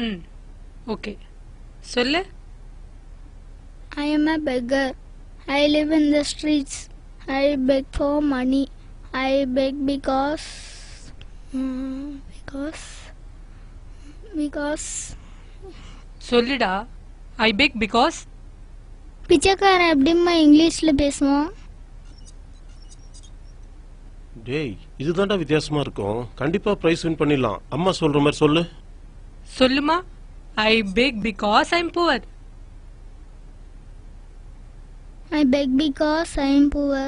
ம் ஓகே சொல்லு. I am a beggar. I live in the streets. I beg for money. I beg because சொல்லுடா. ஐ beg because. பிச்சைக்காரன் எப்படிம்மா இங்கிலீஷில் பேசுவான்? டேய் இதுதான்டா வித்தியாசமா இருக்கும். கண்டிப்பா பிரைஸ் வின் பண்ணிடலாம். அம்மா சொல்ற மாதிரி சொல்லு. சொல்லுமா. I beg because I am poor. I beg because I am poor.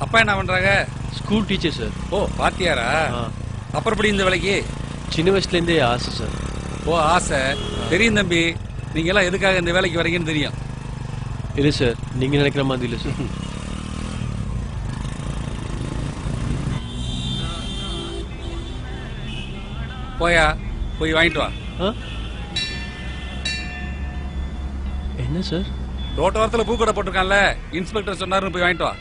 அப்பா என்ன பண்றாங்க? School teacher sir. ஓ பாத்தியாரா? அப்புறம் எப்படி இந்த வேலைக்கு? சின்ன வயசுலேருந்தே ஆசை சார். ஓ ஆசை தெரியும் தம்பி. நீங்க எல்லாம் எதுக்காக இந்த வேலைக்கு வரீங்கன்னு தெரியும். இல்லை சார், நீங்க நினைக்கிற மாதிரி இல்லை சார். போயா போய் வாங்கிட்டு வா. என்ன சார்? ரோட்டோரத்தில் பூக்கடை போட்டிருக்கான்ல, இன்ஸ்பெக்டர் சொன்னாருன்னு போய் வாங்கிட்டு வா.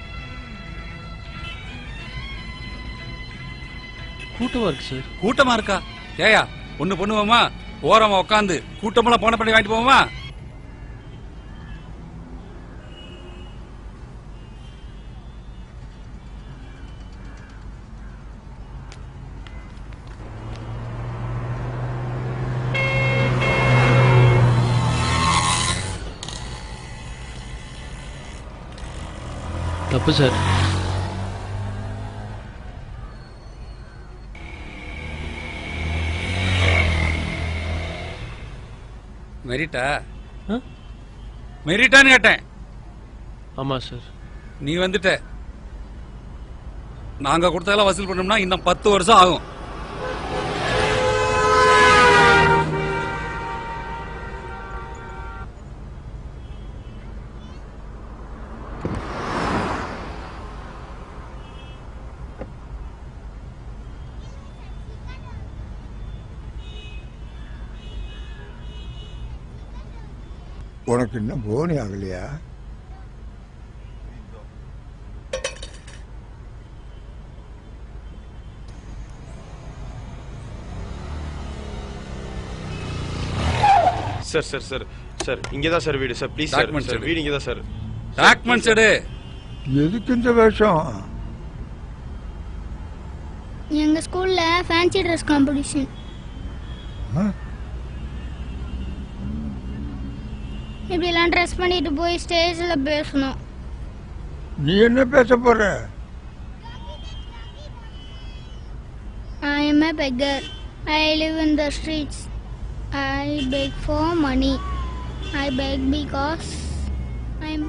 கூட்டமா இருக்கு சார். கூட்டமா இருக்கா? ஏயா ஒண்ணு பண்ணுவோமா, ஓரமா உட்காந்து கூட்டமெல்லாம் போன பண்ணி வாங்கிட்டு போவோமா? தப்பு சார். மெரிட்டா? மெரிட்டான்னு கேட்டேன். ஆமா சார். நீ வந்துட்ட. நாங்க கொடுத்ததெல்லாம் வசூல் பண்ணோம்னா இன்னும் 10 வருஷம் ஆகும். உனக்கு இன்னும் போனி ஆகலையா? சார் சார் சார் சார் இங்கதான் சார் வீடு சார். Please sir. சார் வீடு இங்கதான் சார். டாக்குமெண்ட்ஸ் எடு. எதுக்கு இந்த வேஷம்? எங்க ஸ்கூல்ல ஃபேன்சி ட்ரெஸ் காம்படிஷன். இப்படிலாம் ட்ரெஸ் பண்ணிட்டு போய் ஸ்டேஜ்ல பேசணும். நீ என்ன பேச போற? I am a beggar. I live in the streets. I beg for money. I beg because I'm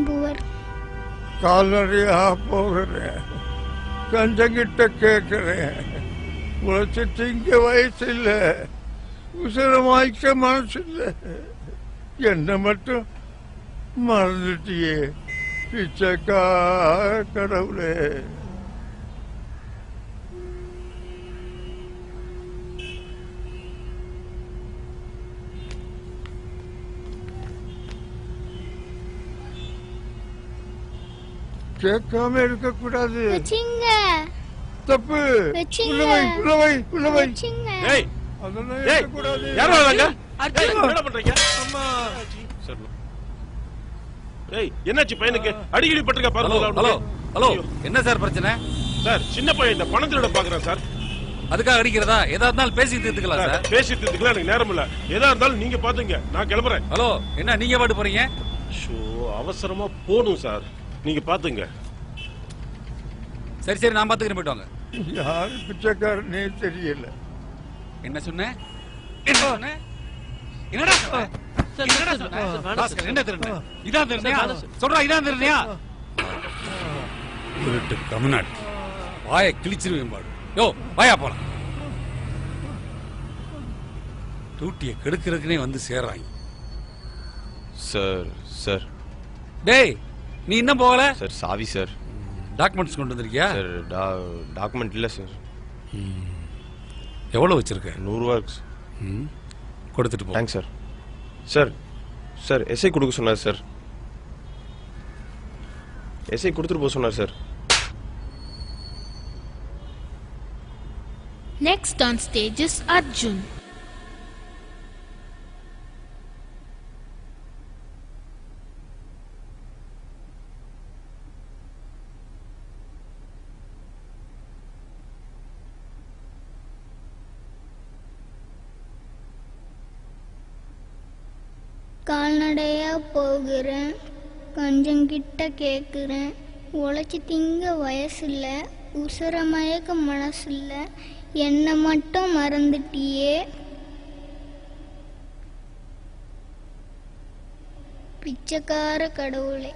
poor. கால்நடையா போகிறேன், கஞ்சங்கிட்ட கேட்கிறேன். உழைச்சி திங்க வயசு இல்லை, உசரமாய்க்க மனசு இல்லை. என்ன மட்டும் மறந்துட்டியே பிச்சைக்கா கடவுளே. கேட்காம இருக்க கூடாது. தப்பு. என்னாச்சு பையனுக்கு? அடிக்கடி பட்டிருக்கா பாருங்க. ஹலோ ஹலோ, என்ன சார் பிரச்சனை? சார் சின்ன பையன் இந்த பணத்திலோட பாக்குறேன் சார். அதுக்காக அடிக்கிறதா? எதா இருந்தாலும் பேசி தீர்த்துக்கலாம் சார். பேசி தீர்த்துக்கலாம், எனக்கு நேரம் இல்ல. எதா இருந்தாலும் நீங்க பாத்துங்க, நான் கிளம்புறேன். ஹலோ, என்ன நீங்க பாட்டு போறீங்க? அவசரமா போகணும் சார், நீங்க பாத்துங்க. சரி சரி, நான் பாத்துக்கிறேன், போயிட்டு வாங்க. யாரு பிச்சைக்காரனே தெரியல. என்ன சொன்ன? என்ன சொன்ன? என்னடா சொன்ன? என்ன திருடுன? இதான் திருடுனியா? சொல்றா, இதான் திருடுனியா? திருட்டு தமிழ்நாடு வாயை கிழிச்சிருவேன் பாடு. யோ வாயா போலாம். டூட்டியை கெடுக்கிறதுக்குனே வந்து சேர்றாங்க. சார் சார் டேய் நீ இன்னும் போகல? சார் சாவி சார். டாக்குமெண்ட்ஸ் கொண்டு வந்திருக்கியா? சார் டாக்குமெண்ட் இல்லை சார். எவ்வளோ வச்சிருக்க? 100 ரூபா இருக்கு சார். கொடுத்துட்டு போ. Thanks sir. Sir sir SI கொடுக்க சொன்னார் சார். எஸ்ஐ கொடுத்துட்டு போக சொன்னார் sir. Next on stage is Arjun. கால்நடையா போகிறேன், கொஞ்சம் கிட்ட கேட்குறேன். உழைச்சி திங்க வயசில்ல, உசுர மயக்க மனசில்ல, என்னை மட்டும் மறந்துட்டியே. பிச்சைக்கார கடவுளே.